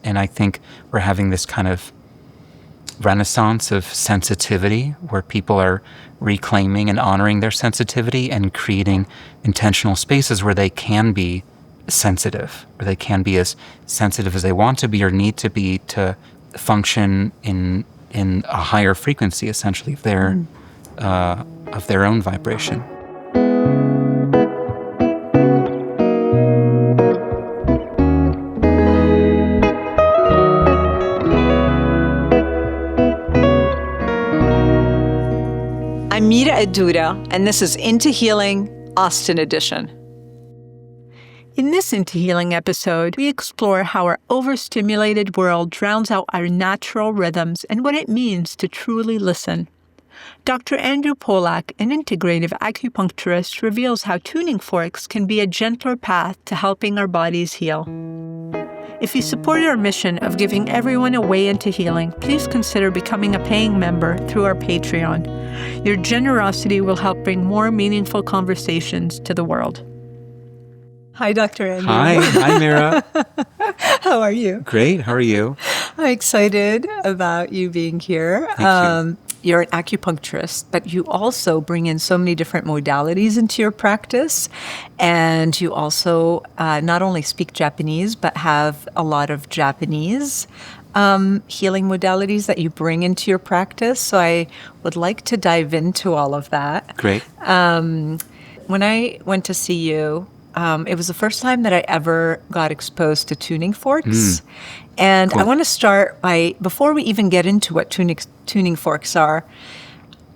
And I think we're having this kind of renaissance of sensitivity where people are reclaiming and honoring their sensitivity and creating intentional spaces where they can be sensitive, where they can be as sensitive as they want to be or need to be to function in a higher frequency, essentially, of their own vibration. I'm Mira Aduda, and this is Into Healing, Austin Edition. In this Into Healing episode, we explore how our overstimulated world drowns out our natural rhythms and what it means to truly listen. Dr. Andrew Pollack, an integrative acupuncturist, reveals how tuning forks can be a gentler path to helping our bodies heal. If you support our mission of giving everyone a way into healing, please consider becoming a paying member through our Patreon. Your generosity will help bring more meaningful conversations to the world. Hi, Dr. Andrew. Hi, Mira. How are you? Great. How are you? I'm excited about you being here. Thank you. You're an acupuncturist, but you also bring in so many different modalities into your practice. And you also not only speak Japanese, but have a lot of Japanese healing modalities that you bring into your practice. So I would like to dive into all of that. Great. When I went to see you, it was the first time that I ever got exposed to tuning forks. And Cool. I want to start by, before we even get into what tuning forks are,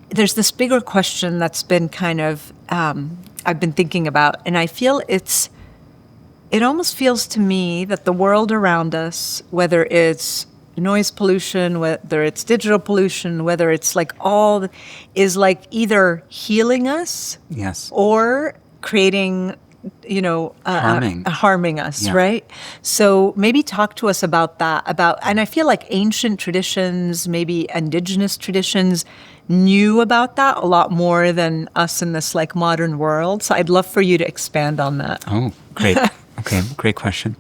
there's this bigger question that's been kind of, I've been thinking about, and I feel it almost feels to me that the world around us, whether it's noise pollution, whether it's digital pollution, whether it's like is like either healing us, Yes. or creating, harming us, Yeah. right? So maybe talk to us about that, and I feel like ancient traditions, maybe indigenous traditions, knew about that a lot more than us in this like modern world. So I'd love for you to expand on that. Oh, great. Okay, great question.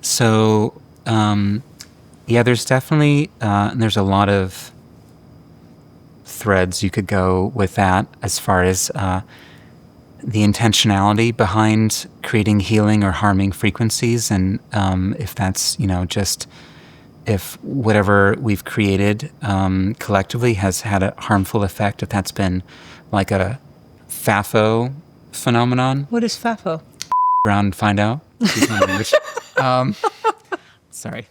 So, there's definitely, there's a lot of threads you could go with that as far as the intentionality behind creating healing or harming frequencies, and if that's, if whatever we've created collectively has had a harmful effect, if that's been like a FAFO phenomenon. What is FAFO? Around and find out. Excuse my language. Sorry.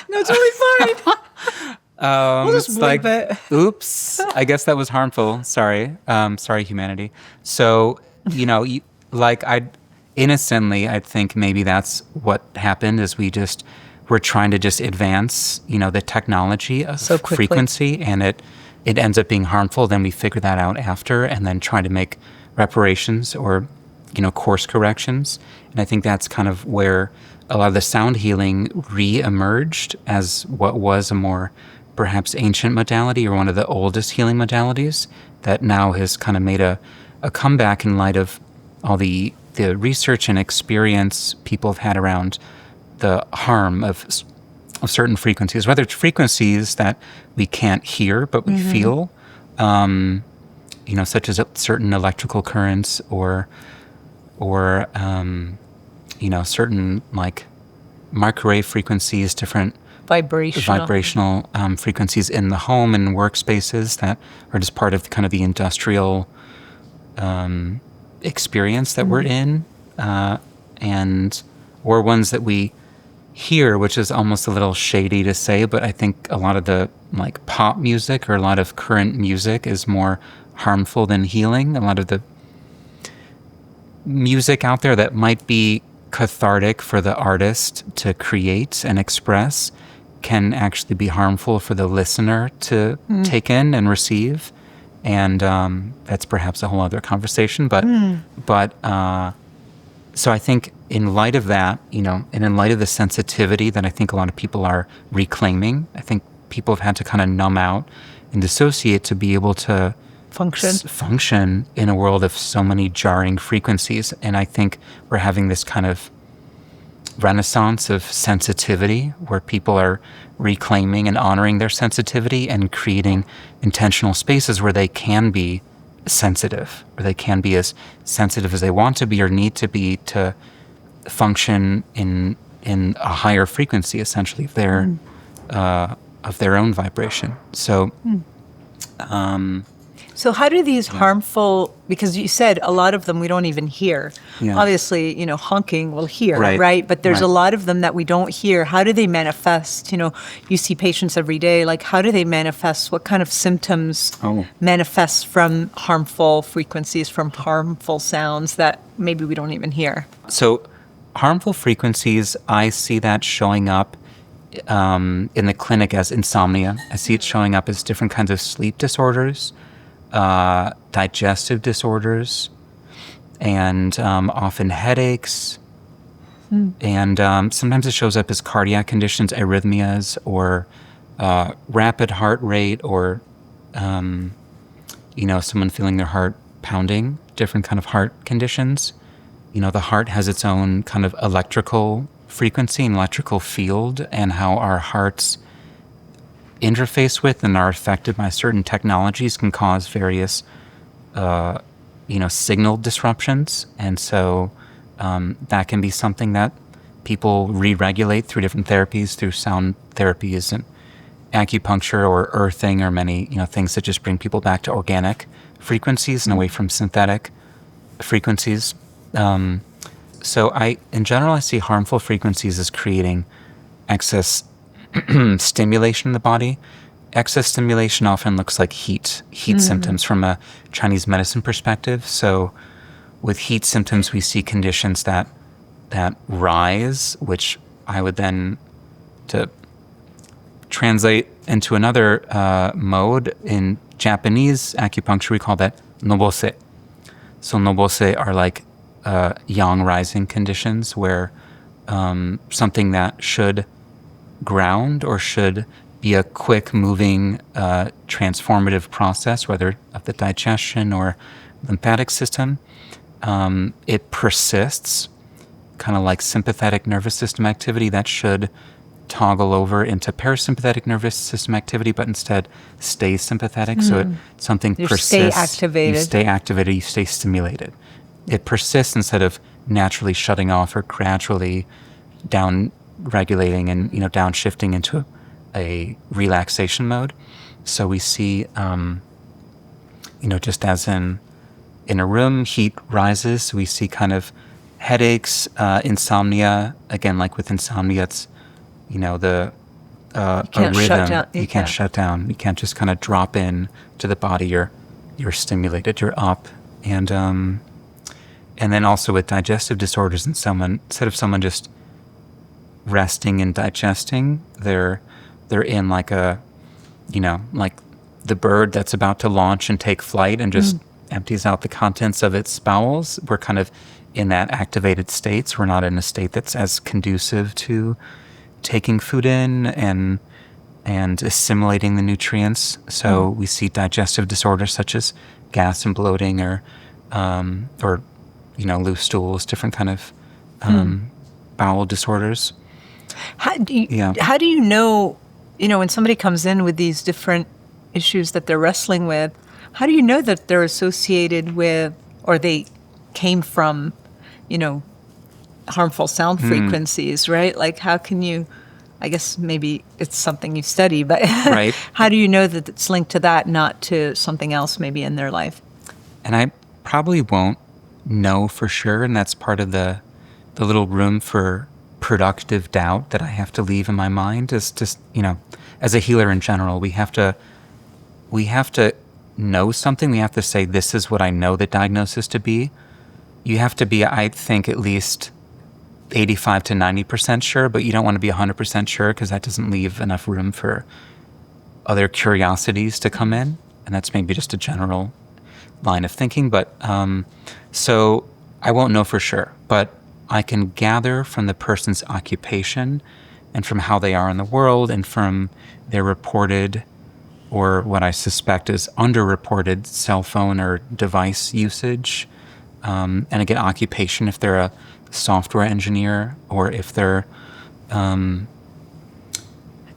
No, it's totally fine. We'll just It's bleep like, it. oops, I guess that was harmful. Sorry. Sorry, humanity. So, innocently, I think maybe that's what happened is we're trying to just advance, the technology of So quickly. frequency, and it ends up being harmful. Then we figure that out after and then try to make reparations or, course corrections. And I think that's kind of where a lot of the sound healing re-emerged as what was a more perhaps ancient modality or one of the oldest healing modalities that now has kind of made a comeback in light of all the research and experience people have had around the harm of certain frequencies, whether it's frequencies that we can't hear but we feel, such as certain electrical currents or certain like microwave frequencies, different vibrational frequencies in the home and workspaces that are just part of kind of the industrial experience that we're in, or ones that we hear, which is almost a little shady to say, but I think a lot of the like pop music or a lot of current music is more harmful than healing. A lot of the music out there that might be cathartic for the artist to create and express can actually be harmful for the listener to take in and receive. And that's perhaps a whole other conversation. But so I think in light of that, and in light of the sensitivity that I think a lot of people are reclaiming, I think people have had to kind of numb out and dissociate to be able to function in a world of so many jarring frequencies. And I think we're having this kind of renaissance of sensitivity where people are reclaiming and honoring their sensitivity and creating intentional spaces where they can be sensitive, where they can be as sensitive as they want to be or need to be to function in a higher frequency, essentially, of their own vibration. So, So how do these harmful, because you said a lot of them we don't even hear. Yeah. Obviously, honking we'll hear, Right. right? But there's Right. a lot of them that we don't hear. How do they manifest? You see patients every day. Like, how do they manifest? What kind of symptoms manifest from harmful frequencies, from harmful sounds that maybe we don't even hear? So harmful frequencies, I see that showing up in the clinic as insomnia. I see it showing up as different kinds of sleep disorders, digestive disorders, and often headaches. And sometimes it shows up as cardiac conditions, arrhythmias, or rapid heart rate, or someone feeling their heart pounding, different kind of heart conditions. The heart has its own kind of electrical frequency and electrical field, and how our hearts interface with and are affected by certain technologies can cause various, signal disruptions. And so that can be something that people re-regulate through different therapies, through sound therapies and acupuncture or earthing, or many, things that just bring people back to organic frequencies and away from synthetic frequencies. So in general, I see harmful frequencies as creating excess stimulation in the body. Excess stimulation often looks like heat symptoms from a Chinese medicine perspective. So with heat symptoms, we see conditions that rise, which I would then, to translate into another mode, in Japanese acupuncture, we call that nobose. So nobose are like yang rising conditions where something that should ground or should be a quick moving transformative process, whether of the digestion or lymphatic system, it persists, kind of like sympathetic nervous system activity that should toggle over into parasympathetic nervous system activity, but instead stays sympathetic. So something persists. You stay activated, you stay stimulated. It persists instead of naturally shutting off or gradually down regulating and downshifting into a relaxation mode. So we see just as in a room, heat rises, we see kind of headaches, insomnia. Again, like with insomnia, it's a rhythm. You can't shut down. You can't just kind of drop in to the body. You're stimulated, you're up. And then also with digestive disorders, instead of someone just resting and digesting, they're in like like the bird that's about to launch and take flight and just empties out the contents of its bowels. We're kind of in that activated state. So we're not in a state that's as conducive to taking food in and assimilating the nutrients. So we see digestive disorders such as gas and bloating, or loose stools, different kind of bowel disorders. How do you know, when somebody comes in with these different issues that they're wrestling with, how do you know that they're associated with, or they came from, harmful sound frequencies, right? Like, how can you, I guess maybe it's something you study, but right. How do you know that it's linked to that, not to something else maybe in their life? And I probably won't know for sure, and that's part of the little room for productive doubt that I have to leave in my mind. Is just, as a healer in general, we have to know something. We have to say, this is what I know the diagnosis to be. You have to be, I think, at least 85 to 90% sure, but you don't want to be 100% sure, because that doesn't leave enough room for other curiosities to come in. And that's maybe just a general line of thinking. But so I won't know for sure, but I can gather from the person's occupation and from how they are in the world and from their reported, or what I suspect is underreported, cell phone or device usage. And again, occupation, if they're software engineer, or if they're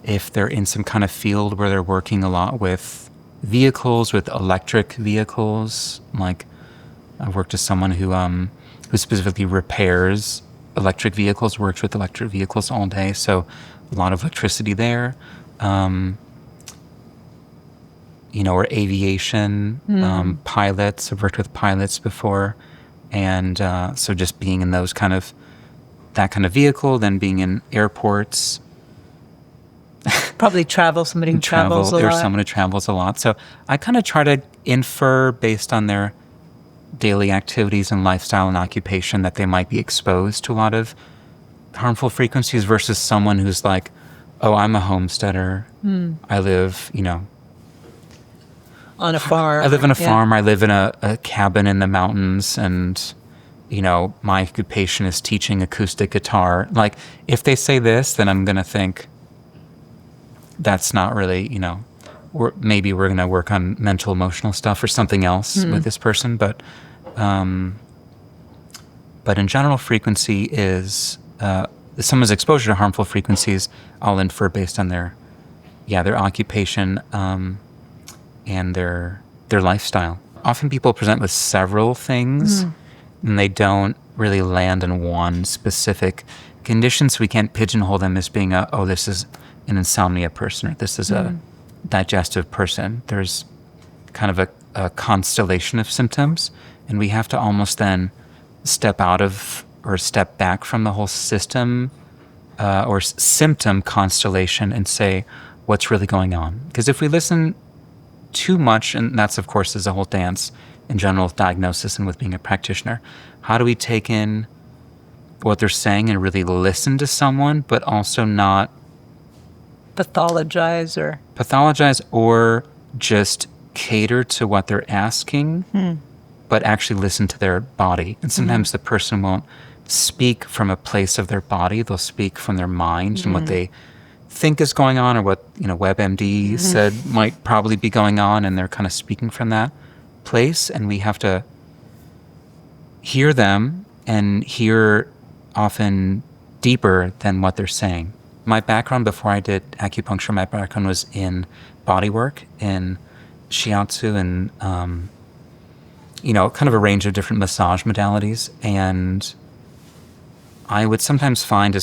in some kind of field where they're working a lot with vehicles, with electric vehicles. Like I've worked with someone who specifically repairs electric vehicles, works with electric vehicles all day. So a lot of electricity there. Or aviation, pilots. I've worked with pilots before. And so just being in that kind of vehicle, then being in airports. Probably somebody who travels a lot. Or someone who travels a lot. So I kind of try to infer based on their daily activities and lifestyle and occupation that they might be exposed to a lot of harmful frequencies versus someone who's like, oh, I'm a homesteader. I live, on a farm. I live on a farm. I live in a cabin in the mountains, and my occupation is teaching acoustic guitar. Like, if they say this, then I'm gonna think that's not really, maybe we're gonna work on mental emotional stuff or something else with this person. But in general, frequency is someone's exposure to harmful frequencies. I'll infer based on their occupation. And their lifestyle. Often people present with several things, and they don't really land in one specific condition, so we can't pigeonhole them as being this is an insomnia person, or this is a digestive person. There's kind of a constellation of symptoms, and we have to almost then step out of or step back from the whole system or symptom constellation and say, what's really going on? Because if we listen too much, and that's of course is a whole dance in general with diagnosis and with being a practitioner, how do we take in what they're saying and really listen to someone, but also not pathologize or just cater to what they're asking, but actually listen to their body. And sometimes the person won't speak from a place of their body, they'll speak from their mind and what they think is going on, or what WebMD said might probably be going on, and they're kind of speaking from that place, and we have to hear them and hear often deeper than what they're saying. My background before I did acupuncture, my background was in bodywork, in shiatsu, and kind of a range of different massage modalities. And I would sometimes find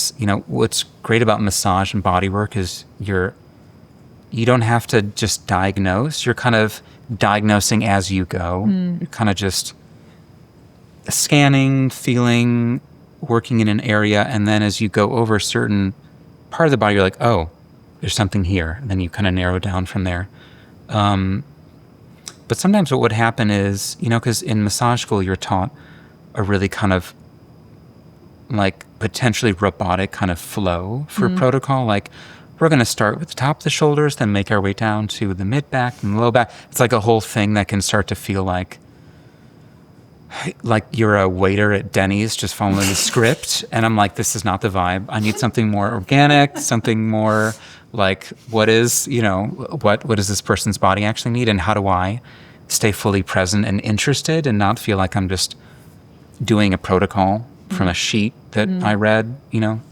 what's great about massage and bodywork is you don't have to just diagnose. You're kind of diagnosing as you go. You're kind of just scanning, feeling, working in an area, and then as you go over a certain part of the body, you're like, oh, there's something here. And then you kind of narrow down from there. But sometimes what would happen is, because in massage school you're taught a really kind of like potentially robotic kind of flow for protocol. Like, we're going to start with the top of the shoulders, then make our way down to the mid back and the low back. It's like a whole thing that can start to feel like you're a waiter at Denny's just following the script. And I'm like, this is not the vibe. I need something more organic, something more like, what does this person's body actually need? And how do I stay fully present and interested and not feel like I'm just doing a protocol from a sheet that I read,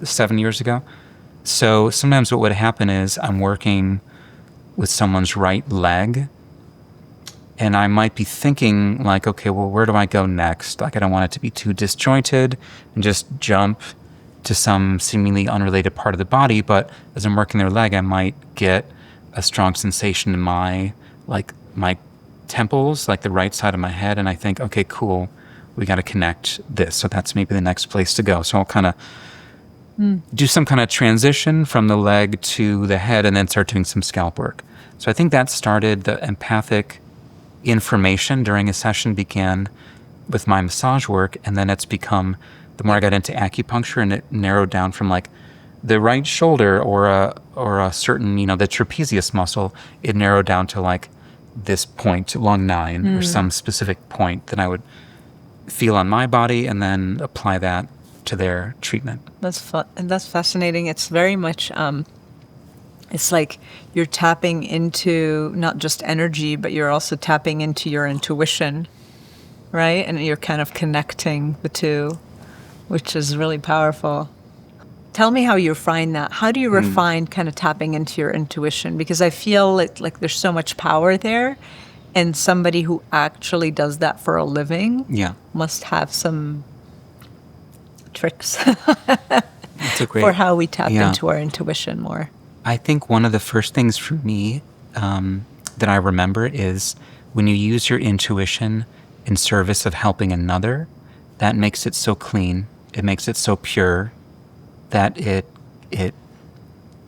7 years ago. So sometimes what would happen is I'm working with someone's right leg, and I might be thinking like, okay, well, where do I go next? Like, I don't want it to be too disjointed and just jump to some seemingly unrelated part of the body. But as I'm working their leg, I might get a strong sensation in my temples, like the right side of my head. And I think, okay, cool. We got to connect this. So that's maybe the next place to go. So I'll kind of do some kind of transition from the leg to the head and then start doing some scalp work. So I think that started the empathic information during a session began with my massage work. And then it's become, the more I got into acupuncture, and it narrowed down from like the right shoulder or a certain, the trapezius muscle, it narrowed down to like this point, lung 9, or some specific point that I would feel on my body and then apply that to their treatment. That's fascinating. It's very much, it's like you're tapping into not just energy, but you're also tapping into your intuition, right? And you're kind of connecting the two. which is really powerful. Tell me how you refine that. How do you refine kind of tapping into your intuition? Because I feel like there's so much power there, and somebody who actually does that for a living must have some tricks It's a great, for how we tap into our intuition more. I think one of the first things for me that I remember is when you use your intuition in service of helping another, that makes it so clean. It makes it so pure that it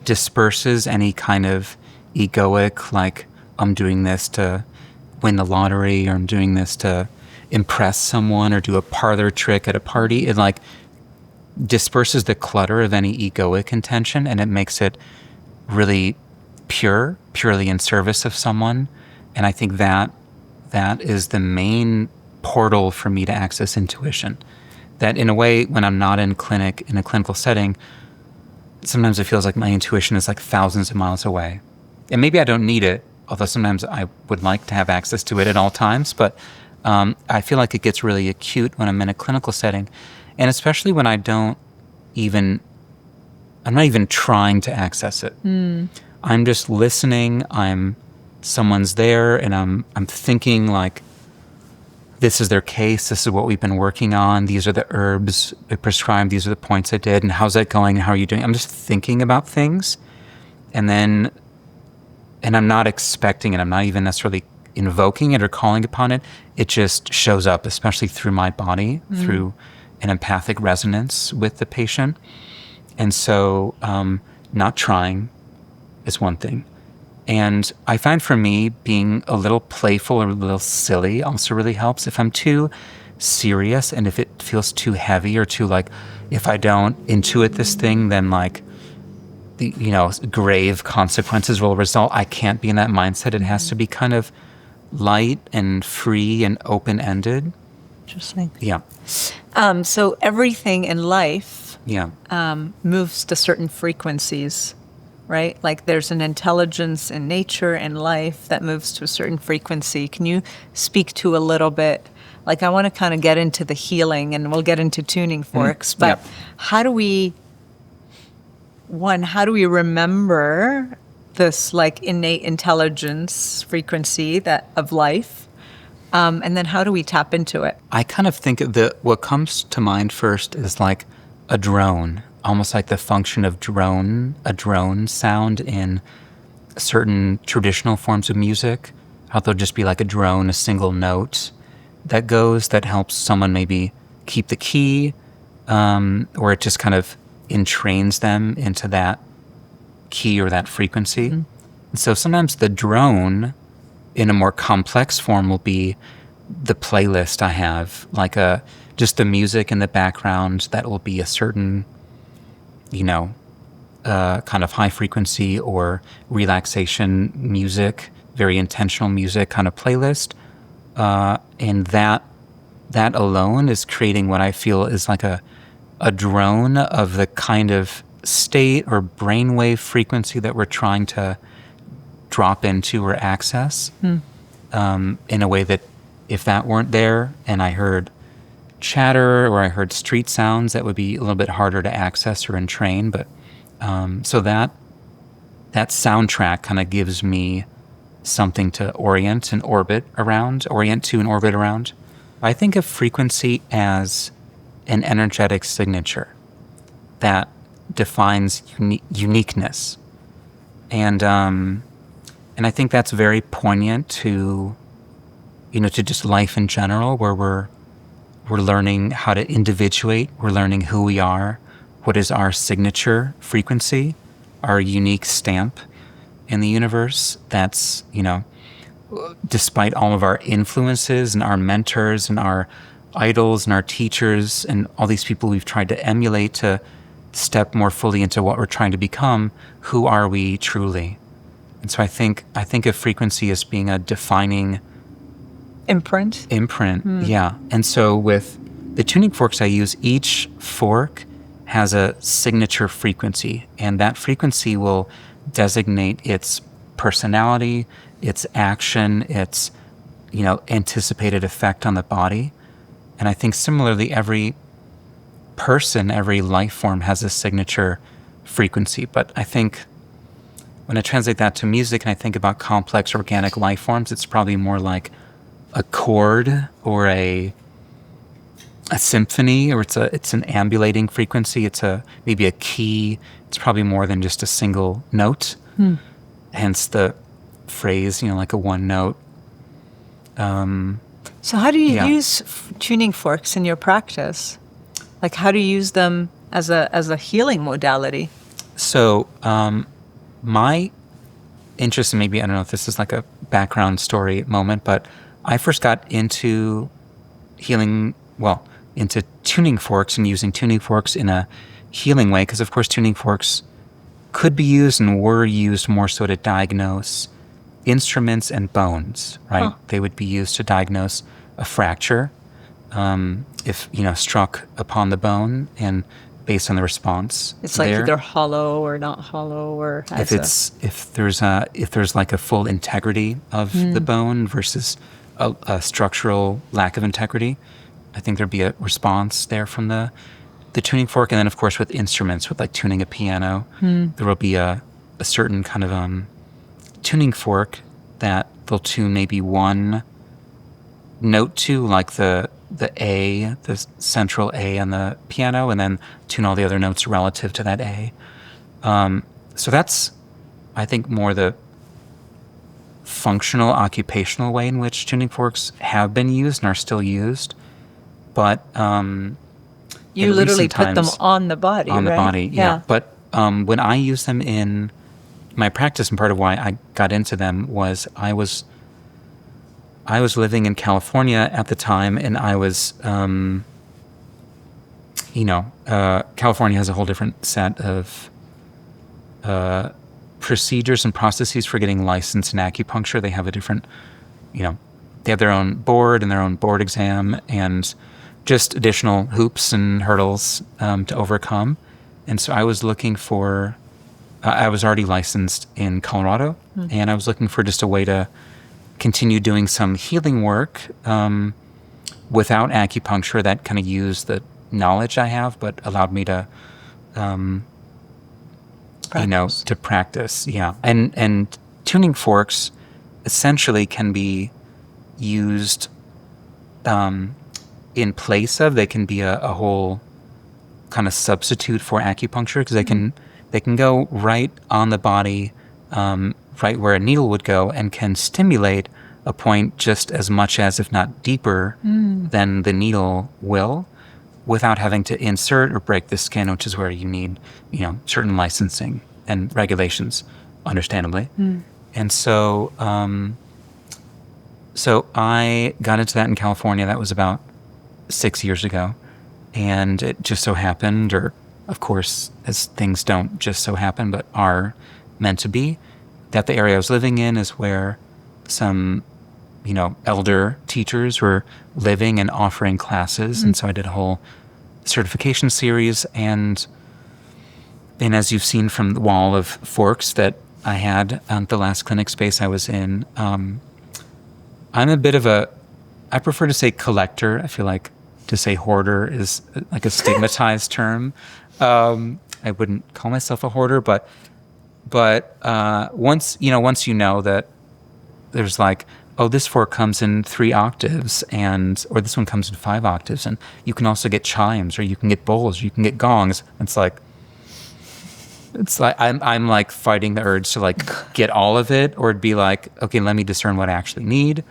disperses any kind of egoic, like I'm doing this to win the lottery, or I'm doing this to impress someone, or do a parlor trick at a party. It like disperses the clutter of any egoic intention, and it makes it really purely in service of someone. And I think that is the main portal for me to access intuition. That in a way, when I'm not in a clinical setting, sometimes it feels like my intuition is like thousands of miles away. And maybe I don't need it, although sometimes I would like to have access to it at all times. But I feel like it gets really acute when I'm in a clinical setting. And especially when I'm not even trying to access it. I'm just listening. Someone's there, and I'm thinking like, this is their case. This is what we've been working on. These are the herbs I prescribed. These are the points I did. And how's that going? And how are you doing? I'm just thinking about things. And I'm not expecting it. I'm not even necessarily invoking it or calling upon it. It just shows up, especially through my body, through an empathic resonance with the patient. And so not trying is one thing. And I find for me, being a little playful or a little silly also really helps. If I'm too serious, and if it feels too heavy or too like, if I don't intuit this thing, then like, grave consequences will result. I can't be in that mindset. It has to be kind of light and free and open-ended. Interesting. Yeah. So everything in life moves to certain frequencies, right? Like there's an intelligence in nature and life that moves to a certain frequency. Can you speak to a little bit? Like I want to kind of get into the healing, and we'll get into tuning forks, but how do we remember this like innate intelligence frequency of life? And then how do we tap into it? I kind of think what comes to mind first is like a drone, almost like the function of a drone sound in certain traditional forms of music. How there'll just be like a drone, a single note that helps someone maybe keep the key, or it just kind of entrains them into that key or that frequency. And so sometimes the drone in a more complex form will be the playlist I have, like just the music in the background that will be a certain, kind of high frequency or relaxation music, very intentional music kind of playlist. And that alone is creating what I feel is like a drone of the kind of state or brainwave frequency that we're trying to drop into or access, in a way that if that weren't there and I heard chatter or I heard street sounds, that would be a little bit harder to access or entrain. But so that soundtrack kind of gives me something to orient to and orbit around. I think of frequency as an energetic signature that defines uniqueness. And I think that's very poignant to just life in general, where we're learning how to individuate. We're learning who we are, what is our signature frequency, our unique stamp in the universe. That's, despite all of our influences and our mentors and our idols and our teachers and all these people we've tried to emulate to step more fully into what we're trying to become, who are we truly? And so I think of frequency as being a defining imprint. Yeah. And so with the tuning forks I use, each fork has a signature frequency, and that frequency will designate its personality, its action, its anticipated effect on the body. And I think similarly, every person, every life form has a signature frequency. But I think when I translate that to music and I think about complex organic life forms, it's probably more like a chord or a symphony, or it's an ambulating frequency. It's maybe a key. It's probably more than just a single note. Hence the phrase, like a one note. So how do you use tuning forks in your practice? Like, how do you use them as a healing modality? So my interest, and maybe, I don't know if this is like a background story moment, but I first got into into tuning forks and using tuning forks in a healing way, because of course tuning forks could be used and were used more so to diagnose instruments and bones, right? Huh. They would be used to diagnose a fracture, if, struck upon the bone, and based on the response. It's like either hollow or not hollow, or if there's like a full integrity of the bone versus a structural lack of integrity, I think there'd be a response there from the tuning fork. And then of course with instruments, with like tuning a piano, there will be a certain kind of tuning fork that they'll tune maybe one note to, like the A, the central A on the piano, and then tune all the other notes relative to that A. So that's, I think, more the functional, occupational way in which tuning forks have been used and are still used. But you literally put them on the body, on right? the body, yeah. But when I use them in my practice, and part of why I got into them was I was living in California at the time, and I was, California has a whole different set of procedures and processes for getting licensed in acupuncture. They have a different, they have their own board and their own board exam, and just additional hoops and hurdles to overcome. And so I was looking for, I was already licensed in Colorado, and I was looking for just a way to continue doing some healing work without acupuncture that kind of used the knowledge I have, but allowed me to, to practice. Yeah. And tuning forks essentially can be used in place of, they can be a whole kind of substitute for acupuncture, because they can go right on the body, right where a needle would go, and can stimulate a point just as much as, if not deeper, than the needle will, without having to insert or break the skin, which is where you need, certain licensing and regulations, understandably. And so, so I got into that in California. That was about 6 years ago. And it just so happened, or of course, as things don't just so happen, but are meant to be, that the area I was living in is where some, elder teachers were living and offering classes. And so I did a whole certification series. And as you've seen from the wall of forks that I had at the last clinic space I was in, I'm a bit of I prefer to say collector. I feel like to say hoarder is like a stigmatized term. I wouldn't call myself a hoarder, but once you know that there's like, oh, this fork comes in 3 octaves, or this one comes in 5 octaves, and you can also get chimes, or you can get bowls, or you can get gongs. It's like I'm like fighting the urge to like get all of it, or it'd be like, okay, let me discern what I actually need.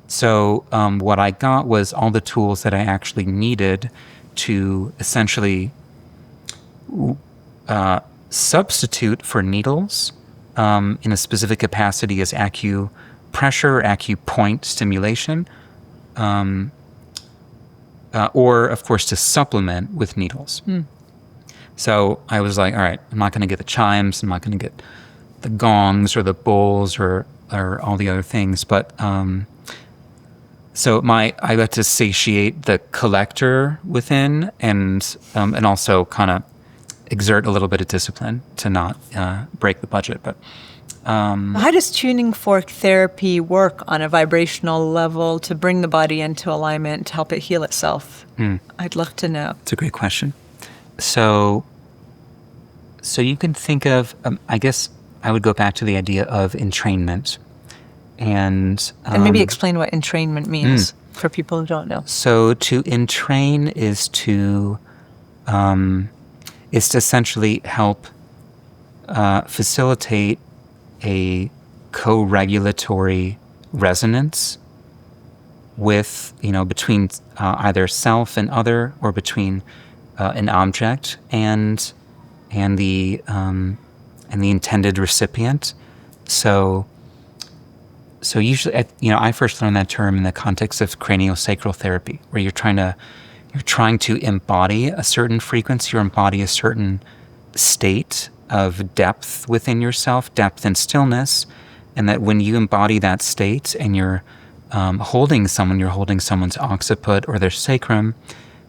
So what I got was all the tools that I actually needed to essentially substitute for needles in a specific capacity as acupressure or acupoint stimulation, or of course to supplement with needles. So I was like, all right, I'm not going to get the chimes, I'm not going to get the gongs or the bowls or all the other things, but so I got to satiate the collector within, and also kind of exert a little bit of discipline to not break the budget. But how does tuning fork therapy work on a vibrational level to bring the body into alignment, to help it heal itself? I'd love to know. It's a great question. So you can think of, I guess I would go back to the idea of entrainment. And maybe explain what entrainment means for people who don't know. So to entrain is to essentially help facilitate a co-regulatory resonance with, between either self and other, or between an object and the intended recipient. So usually, I first learned that term in the context of craniosacral therapy, where you're trying to embody a certain frequency or embody a certain state of depth within yourself, depth and stillness, and that when you embody that state and you're holding someone's occiput or their sacrum,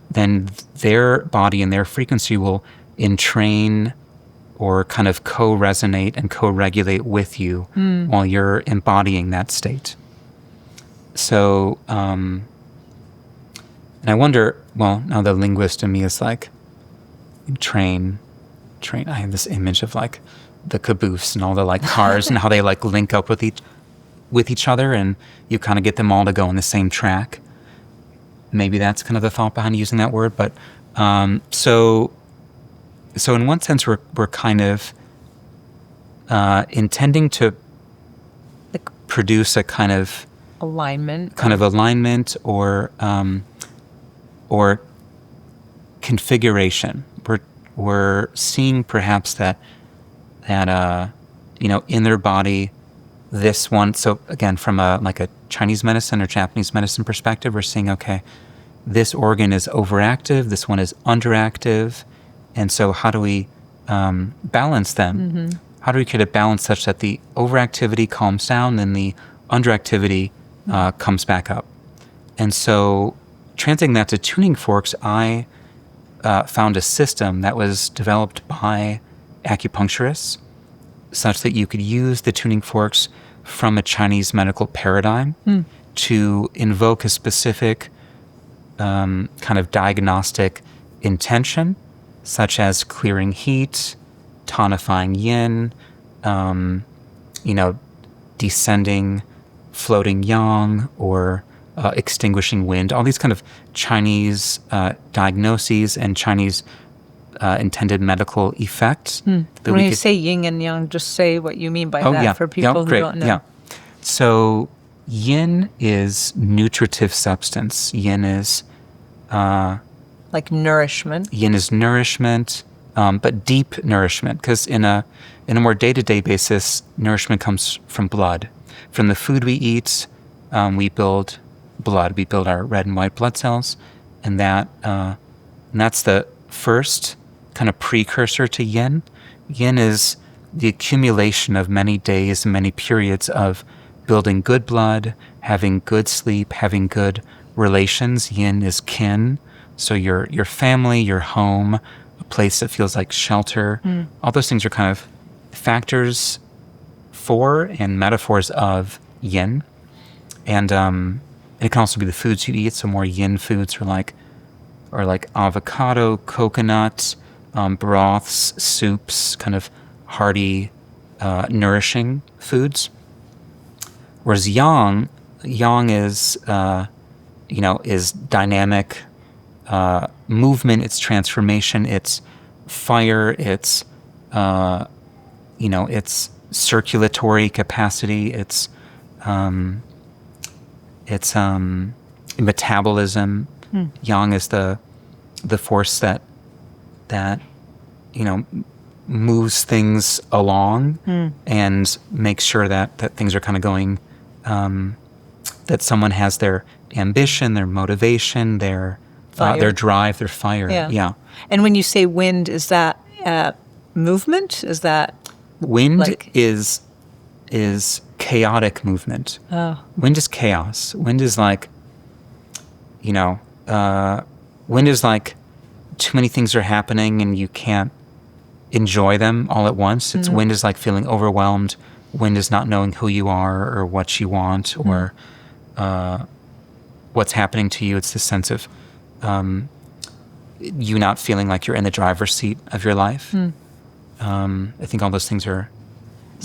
then their body and their frequency will entrain or kind of co-resonate and co-regulate with you while you're embodying that state. So, and I wonder, well, now the linguist in me is like, train. I have this image of like the caboose and all the like cars and how they like link up with each other, and you kind of get them all to go on the same track. Maybe that's kind of the thought behind using that word, but so in one sense, we're kind of intending to produce a kind of alignment or configuration. We're seeing perhaps that in their body, this one. So again, from a Chinese medicine or Japanese medicine perspective, we're seeing, okay, this organ is overactive, this one is underactive. And so how do we balance them? Mm-hmm. How do we create a balance such that the overactivity calms down and the underactivity comes back up? And so translating that to tuning forks, I found a system that was developed by acupuncturists such that you could use the tuning forks from a Chinese medical paradigm to invoke a specific kind of diagnostic intention, such as clearing heat, tonifying yin, descending, floating yang, or extinguishing wind. All these kind of Chinese diagnoses and Chinese intended medical effects. When you say yin and yang, just say what you mean by that for people who don't know. Yeah. So yin is nutritive substance. Yin is like nourishment. Yin is nourishment, but deep nourishment, because in a more day-to-day basis, nourishment comes from blood. From the food we eat, we build blood. We build our red and white blood cells, and that's the first kind of precursor to yin. Yin is the accumulation of many days and many periods of building good blood, having good sleep, having good relations. Yin is kin. So your family, your home, a place that feels like shelter. All those things are kind of factors for and metaphors of yin. And it can also be the foods you eat. So more yin foods are like avocado, coconut, broths, soups, kind of hearty, nourishing foods. Whereas yang is is dynamic movement, it's transformation, it's fire, it's it's circulatory capacity, it's metabolism. Yang is the force that moves things along and makes sure that things are kind of going, that someone has their ambition, their motivation, their drive, their fire. Yeah. And when you say wind, is that movement? Is that wind is chaotic movement. Oh. Wind is chaos. Wind is like, wind is like too many things are happening and you can't enjoy them all at once. It's wind is like feeling overwhelmed. Wind is not knowing who you are or what you want or what's happening to you. It's this sense of you not feeling like you're in the driver's seat of your life. I think all those things are,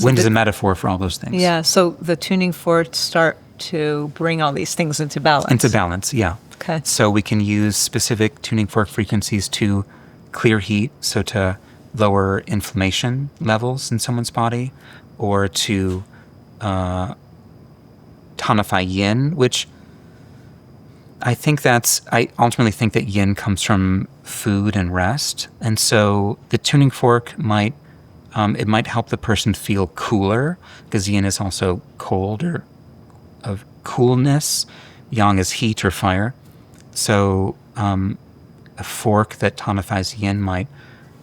wind is a metaphor for all those things. Yeah, so the tuning forks start to bring all these things into balance. Into balance, yeah. Okay. So we can use specific tuning fork frequencies to clear heat, so to lower inflammation levels in someone's body, or to tonify yin, which I ultimately think that yin comes from food and rest. And so the tuning fork might help the person feel cooler, because yin is also cold or of coolness. Yang is heat or fire. So a fork that tonifies yin might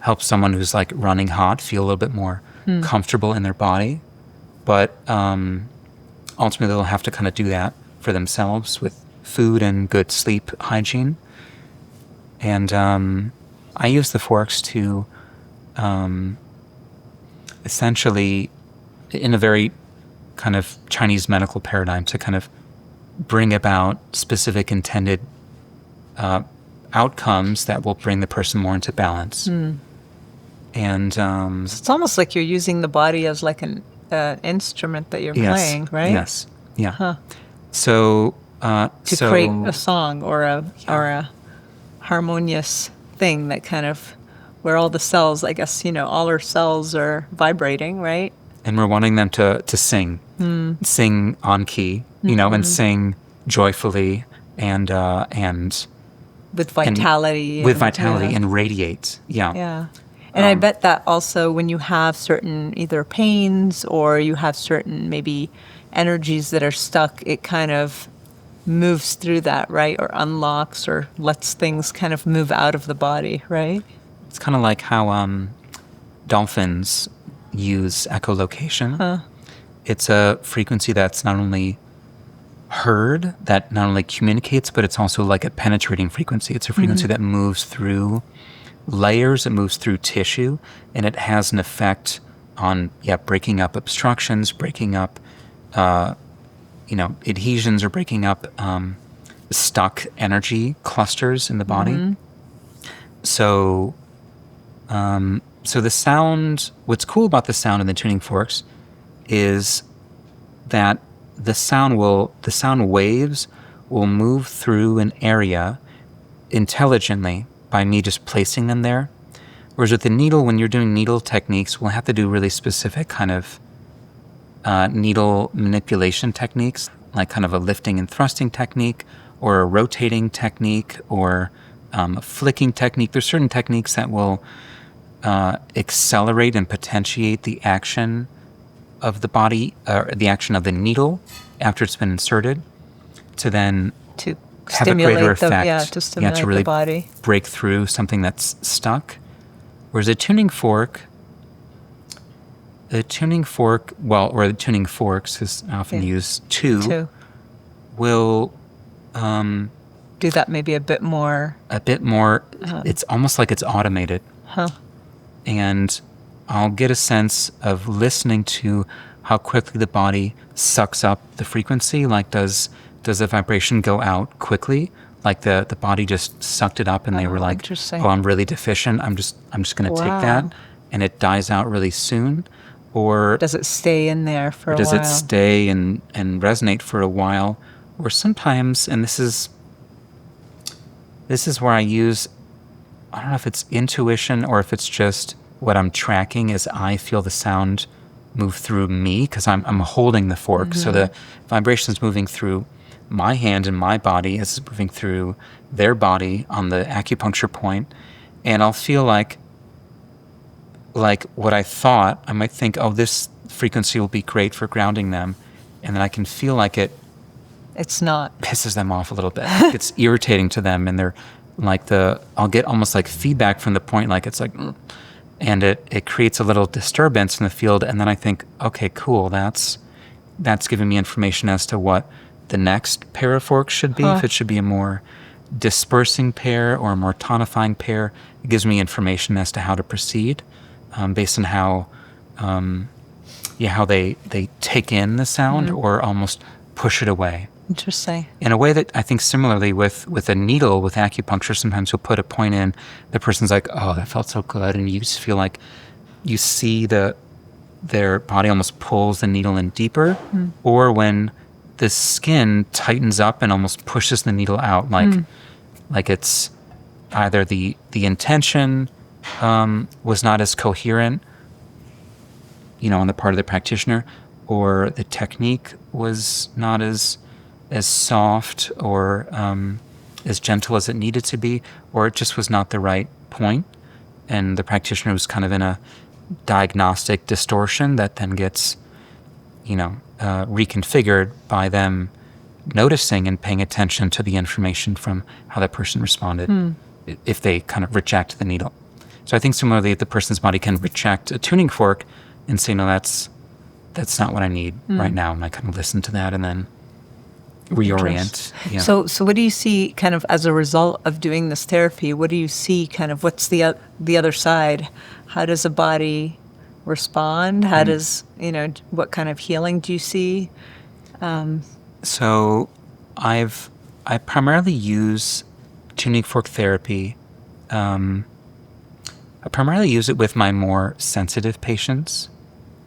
help someone who's like running hot feel a little bit more comfortable in their body. But ultimately they'll have to kind of do that for themselves with food and good sleep hygiene. And I use the forks to essentially, in a very kind of Chinese medical paradigm, to kind of bring about specific intended outcomes that will bring the person more into balance. And So it's almost like you're using the body as like an instrument that you're playing, right? Yes. Yeah. Huh. So To create a song or a harmonious thing that kind of, where all the cells, I guess, all our cells are vibrating, right? and we're wanting them to sing, sing on key, and sing joyfully and With vitality. and radiate. Yeah. Yeah. And I bet that also when you have certain either pains or you have certain maybe energies that are stuck, it kind of moves through that, right? Or unlocks or lets things kind of move out of the body, right? It's kind of like how dolphins use echolocation. It's a frequency that's not only heard, that not only communicates, but it's also like a penetrating frequency. It's a frequency that moves through layers, it moves through tissue, and it has an effect on, breaking up obstructions, breaking up, adhesions, or breaking up stuck energy clusters in the body. So the sound, what's cool about the sound in the tuning forks is that the sound waves will move through an area intelligently by me just placing them there. Whereas with the needle, when you're doing needle techniques, we'll have to do really specific kind of needle manipulation techniques, like kind of a lifting and thrusting technique, or a rotating technique, or a flicking technique. There's certain techniques that will accelerate and potentiate the action of the body, the action of the needle after it's been inserted, to then To have a greater effect. to stimulate to really the body. break through something that's stuck. Whereas the tuning forks is often used Two. will Do that maybe a bit more. It's almost like it's automated. And I'll get a sense of listening to how quickly the body sucks up the frequency. Like, does the vibration go out quickly? Like the body just sucked it up and they were like, interesting. "Oh, I'm really deficient. I'm just going to take that," and it dies out really soon. Or Does it stay in there for a while? does it stay and resonate for a while? Or sometimes, and this is where I use, I don't know if it's intuition or if it's just what I'm tracking, is I feel the sound move through me because I'm holding the fork. So the vibration is moving through my hand and my body as it's moving through their body on the acupuncture point. And I'll feel like what I thought, I might think, oh, this frequency will be great for grounding them. And then I can feel like It's not. pisses them off a little bit. It's irritating to them, and they're like I'll get almost like feedback from the point, like it's like, and it creates a little disturbance in the field. And then I think, okay, cool, that's giving me information as to what the next pair of forks should be. If it should be a more dispersing pair or a more tonifying pair, it gives me information as to how to proceed, based on how they take in the sound or almost push it away. Interesting. In a way that I think similarly with a needle, with acupuncture, sometimes you'll put a point in, the person's like, oh, that felt so good. And you just feel like you see their body almost pulls the needle in deeper. Or when the skin tightens up and almost pushes the needle out, like it's either the intention was not as coherent, on the part of the practitioner, or the technique was not as soft or as gentle as it needed to be, or it just was not the right point. And the practitioner was kind of in a diagnostic distortion that then gets, reconfigured by them noticing and paying attention to the information from how that person responded, if they kind of reject the needle. So I think similarly, the person's body can reject a tuning fork and say, no, that's not what I need right now. And I kind of listen to that and then reorient. Yeah. So what do you see kind of as a result of doing this therapy? What do you see kind of, what's the other side? How does a body respond? How does, what kind of healing do you see? So I primarily use tuning fork therapy. I primarily use it with my more sensitive patients,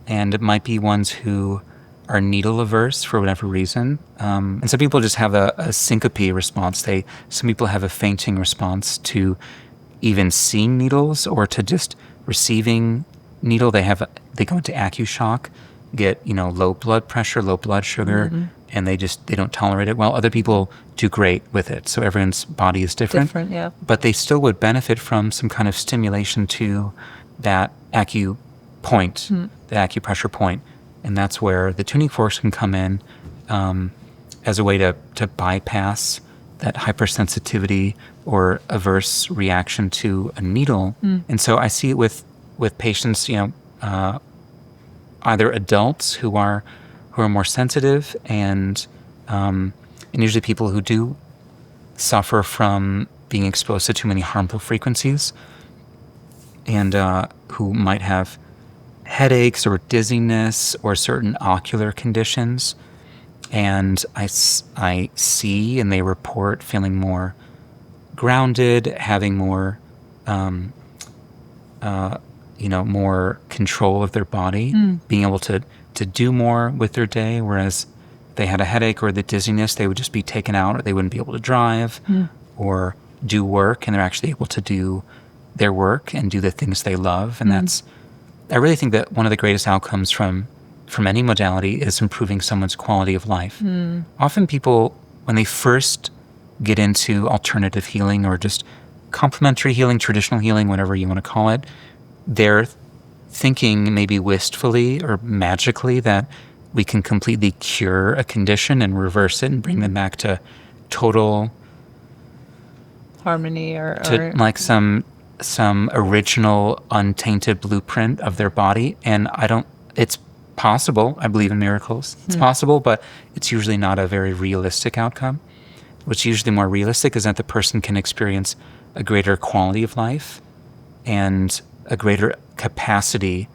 and it might be ones who are needle averse for whatever reason. And some people just have a syncope response. Some people have a fainting response to even seeing needles or to just receiving needle. They go into AccuShock, get low blood pressure, low blood sugar, and they don't tolerate it well. Other people do great with it. So everyone's body is different. Yeah. But they still would benefit from some kind of stimulation to that point, the acupressure point. And that's where the tuning forks can come in as a way to bypass that hypersensitivity or averse reaction to a needle. And so I see it with patients, either adults who are more sensitive and usually people who do suffer from being exposed to too many harmful frequencies and who might have headaches or dizziness or certain ocular conditions. And I see and they report feeling more grounded, having more, more control of their body, being able to do more with their day. Whereas if they had a headache or the dizziness, they would just be taken out, or they wouldn't be able to drive or do work, and they're actually able to do their work and do the things they love. And I really think that one of the greatest outcomes from any modality is improving someone's quality of life. Often people, when they first get into alternative healing or just complementary healing, traditional healing, whatever you want to call it, they're thinking maybe wistfully or magically that we can completely cure a condition and reverse it and bring them back to total harmony or like some original untainted blueprint of their body. And it's possible. I believe in miracles. It's possible, but it's usually not a very realistic outcome. What's usually more realistic is that the person can experience a greater quality of life and a greater capacity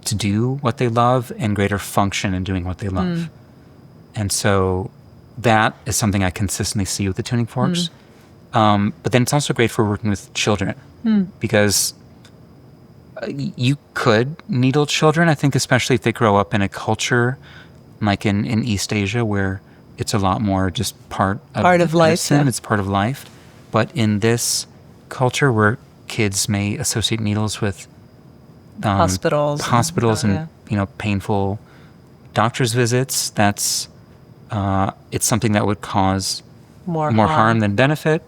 to do what they love and greater function in doing what they love. And so that is something I consistently see with the tuning forks. But then it's also great for working with children because you could needle children, I think, especially if they grow up in a culture like in East Asia where it's a lot more just part of life. Yeah. It's part of life. But in this culture where kids may associate needles with hospitals and painful doctor's visits, that's it's something that would cause more harm than benefit.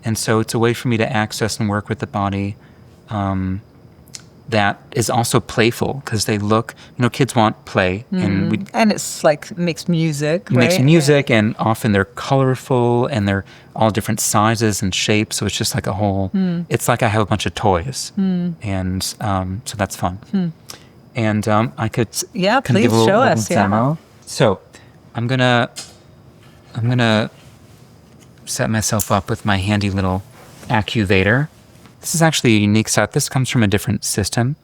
And so it's a way for me to access and work with the body that is also playful, because they look, kids want play. And it's like makes music, right? Makes music, and often they're colorful and they're all different sizes and shapes. So it's just like a whole, it's like I have a bunch of toys. And so that's fun. And I could please give a show little us. demo. Yeah. So I'm gonna set myself up with my handy little Accuvator. This is actually a unique set. This comes from a different system.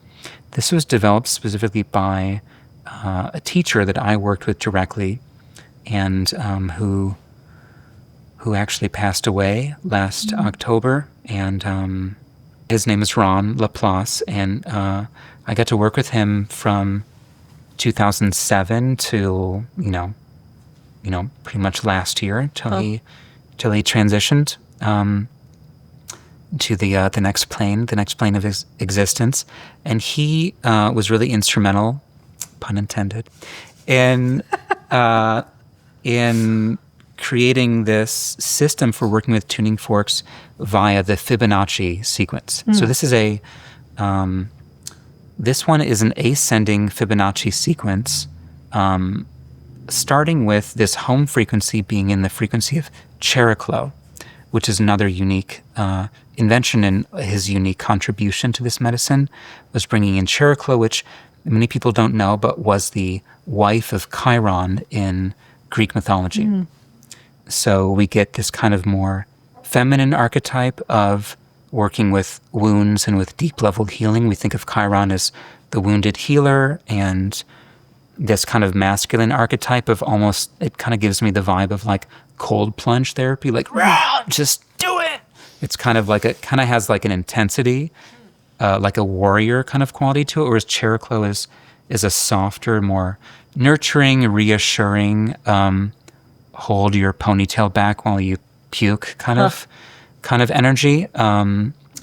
This was developed specifically by a teacher that I worked with directly, and who who actually passed away last October, and his name is Ron Laplace, and I got to work with him from 2007 till pretty much last year till he transitioned to the next plane of his existence, and he was really instrumental, pun intended, in creating this system for working with tuning forks via the Fibonacci sequence. So this one is an ascending Fibonacci sequence, starting with this home frequency being in the frequency of Cheroklo, which is another unique invention, and his unique contribution to this medicine was bringing in Cheroklo, which many people don't know, but was the wife of Chiron in Greek mythology. So we get this kind of more feminine archetype of working with wounds and with deep-level healing. We think of Chiron as the wounded healer, and this kind of masculine archetype of almost, it kind of gives me the vibe of like cold plunge therapy, like, just do it. It's kind of like, it kind of has like an intensity, like a warrior kind of quality to it, whereas Cheroklo is a softer, more nurturing, reassuring, hold your ponytail back while you puke kind of energy,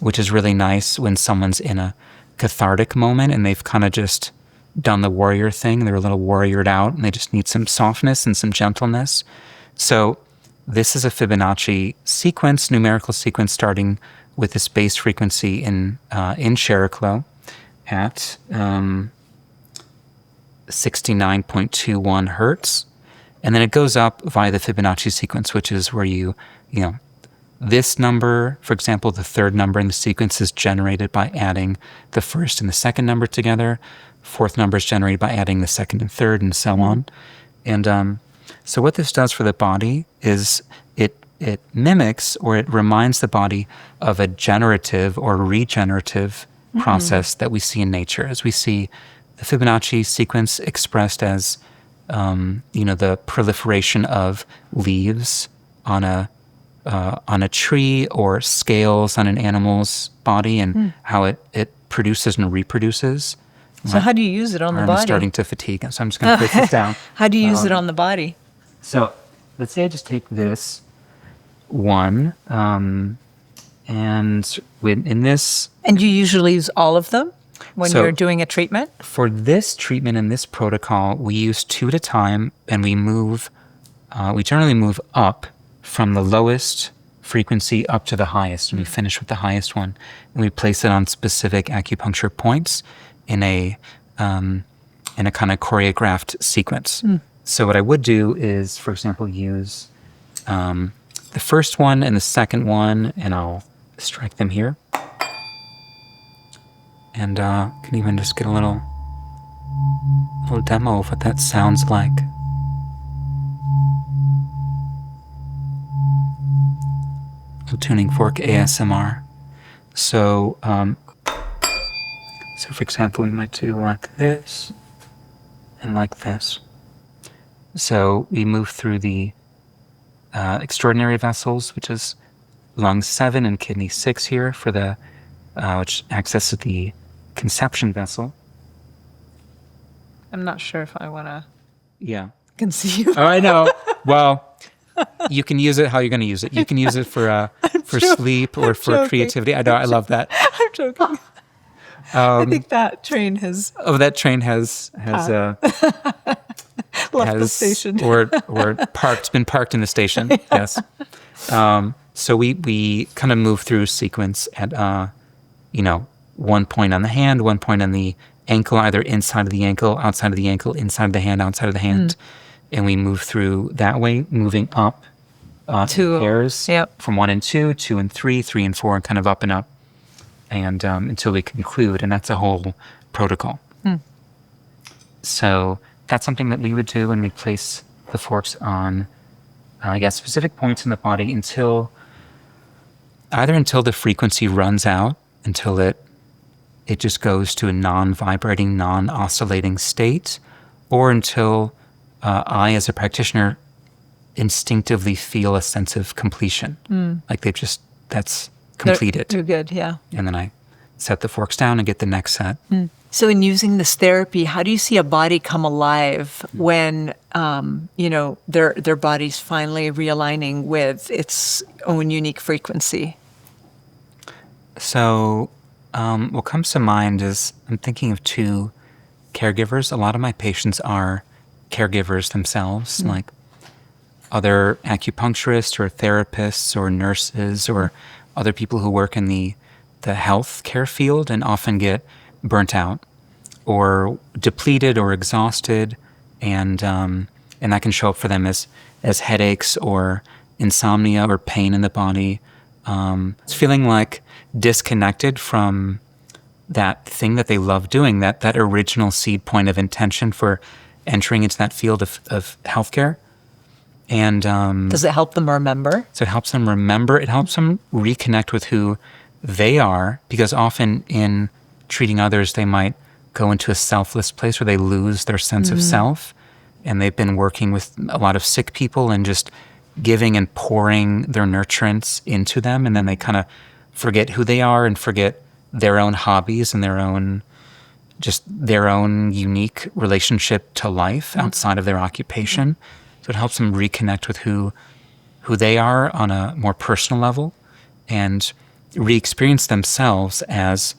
which is really nice when someone's in a cathartic moment and they've kind of just done the warrior thing. They're a little warriored out and they just need some softness and some gentleness. So this is a Fibonacci sequence, numerical sequence, starting with this base frequency in Cheroklo at 69.21 hertz. And then it goes up via the Fibonacci sequence, which is where this number, for example, the third number in the sequence is generated by adding the first and the second number together. Fourth number is generated by adding the second and third, and so on. And so what this does for the body is it mimics, or it reminds the body of a generative or regenerative process that we see in nature, as we see the Fibonacci sequence expressed as the proliferation of leaves on a tree, or scales on an animal's body, and how it produces and reproduces. So how do you use it on the body? I'm starting to fatigue, so I'm just going to place this down. How do you use it on the body? So let's say I just take this one, and in this... And you usually use all of them when you're doing a treatment? For this treatment and this protocol, we use 2 at a time, and we generally move up from the lowest frequency up to the highest, and we finish with the highest one, and we place it on specific acupuncture points in a kind of choreographed sequence. So what I would do is, for example, use the first one and the second one, and I'll strike them here. And can even just get a little demo of what that sounds like. Tuning fork ASMR. So, for example, we might do like this and like this. So we move through the extraordinary vessels, which is lung 7 and kidney 6 here for the which accesses the conception vessel. I'm not sure if I want to. Yeah. Conceive. Oh, I know. Well, you can use it how you're going to use it. You can use it for sleep or for creativity. I know. I love that. I'm joking. I think that train has. Oh, that train has left the station, or been parked in the station. Yes. So we kind of move through sequence at 1 point on the hand, 1 point on the ankle, either inside of the ankle, outside of the ankle, inside of the hand, outside of the hand, and we move through that way, moving up to pairs from 1 and 2, 2 and 3, 3 and 4, and kind of up and up, and until we conclude, and that's a whole protocol. So that's something that we would do when we place the forks on, specific points in the body until the frequency runs out, until it just goes to a non-vibrating, non-oscillating state, or until I, as a practitioner, instinctively feel a sense of completion. Like that's They're- completed. They're good, yeah. And then I set the forks down and get the next set. So in using this therapy, how do you see a body come alive when, their body's finally realigning with its own unique frequency? So what comes to mind is I'm thinking of two caregivers. A lot of my patients are caregivers themselves, like other acupuncturists or therapists or nurses or other people who work in the health care field and often get burnt out or depleted or exhausted, and that can show up for them as headaches or insomnia or pain in the body. It's feeling like disconnected from that thing that they love doing, that original seed point of intention for entering into that field of healthcare. And Does it help them remember? so it helps them remember. It helps them reconnect with who they are, because often in treating others, they might go into a selfless place where they lose their sense of self. And they've been working with a lot of sick people and just giving and pouring their nurturance into them. And then they kind of forget who they are and forget their own hobbies and their own unique relationship to life outside of their occupation. So it helps them reconnect with who they are on a more personal level and re-experience themselves as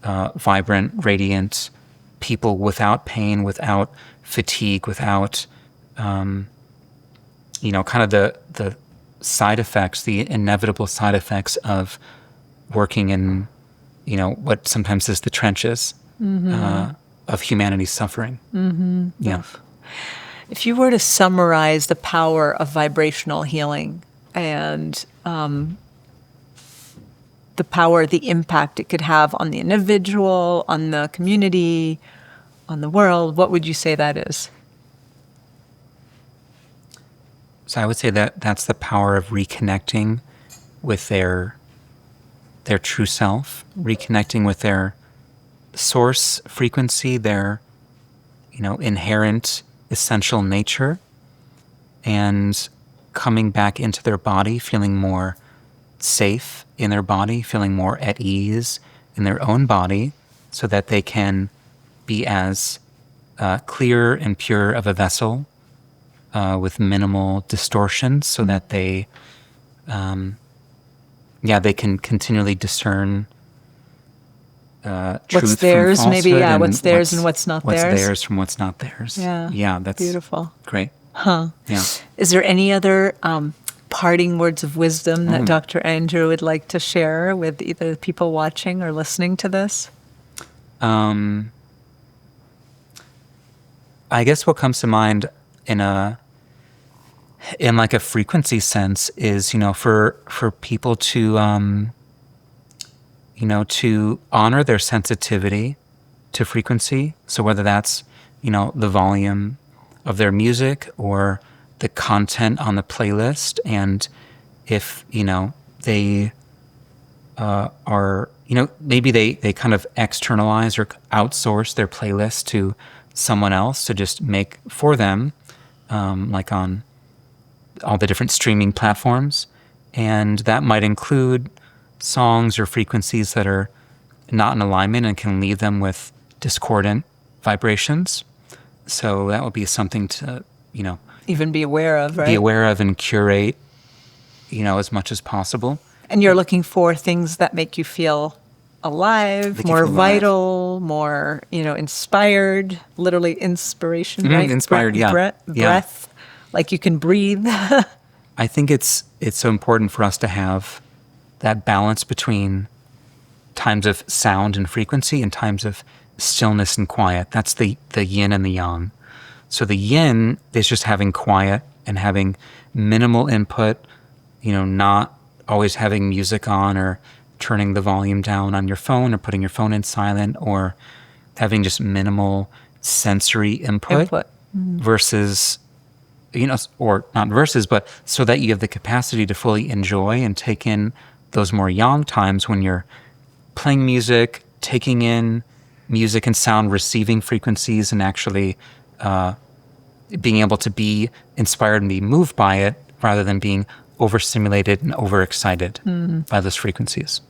vibrant, radiant people without pain, without fatigue, without, kind of the side effects, the inevitable side effects of working in, what sometimes is the trenches of humanity's suffering. Yeah. If you were to summarize the power of vibrational healing and the power, the impact it could have on the individual, on the community, on the world, what would you say that is? So I would say that that's the power of reconnecting with their true self, reconnecting with their source frequency, their, inherent essential nature, and coming back into their body, feeling more safe in their body, feeling more at ease in their own body, so that they can be as clear and pure of a vessel with minimal distortions, so that they can continually discern What's truth theirs, from maybe, falsehood, what's theirs and what's not what's theirs. theirs from what's not theirs. Yeah, that's beautiful. great. Huh. Yeah. Is there any other parting words of wisdom that Dr. Andrew would like to share with either the people watching or listening to this? I guess what comes to mind in like a frequency sense is, for people to to honor their sensitivity to frequency. So whether that's, the volume of their music or the content on the playlist, and if, they are, maybe they kind of externalize or outsource their playlist to someone else to just make for them, like on all the different streaming platforms. And that might include songs or frequencies that are not in alignment and can leave them with discordant vibrations. So that would be something to, Even be aware of, right? be aware of and curate, as much as possible. And you're looking for things that make you feel alive, Make you more feel alive. vital, more, inspired, literally inspiration, right? Inspired, yeah. Yeah. Breath, like you can breathe. I think it's so important for us to have that balance between times of sound and frequency and times of stillness and quiet. That's the yin and the yang. So the yin is just having quiet and having minimal input, not always having music on or turning the volume down on your phone or putting your phone in silent or having just minimal sensory input. Versus, or not versus, but so that you have the capacity to fully enjoy and take in those more yang times when you're playing music, taking in music and sound, receiving frequencies, and actually being able to be inspired and be moved by it rather than being overstimulated and overexcited by those frequencies.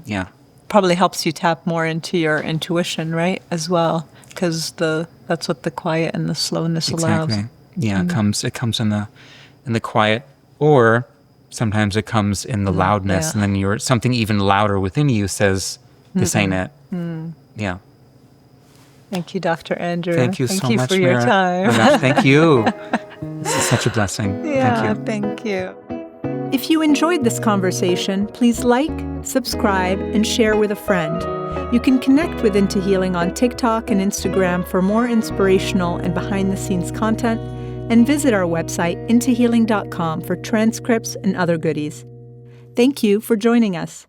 Yeah. Probably helps you tap more into your intuition, right? As well, because that's what the quiet and the slowness allows. Exactly. Yeah, it comes in the quiet, or sometimes it comes in the loudness, and then something even louder within you says, "This ain't it." Yeah. Thank you, Dr. Andrew. Thank you so much. Thank you for your time. Oh my gosh, thank you. This is such a blessing. Yeah, Thank you. If you enjoyed this conversation, please like, subscribe, and share with a friend. You can connect with Into Healing on TikTok and Instagram for more inspirational and behind-the-scenes content, and visit our website, intohealing.com, for transcripts and other goodies. Thank you for joining us.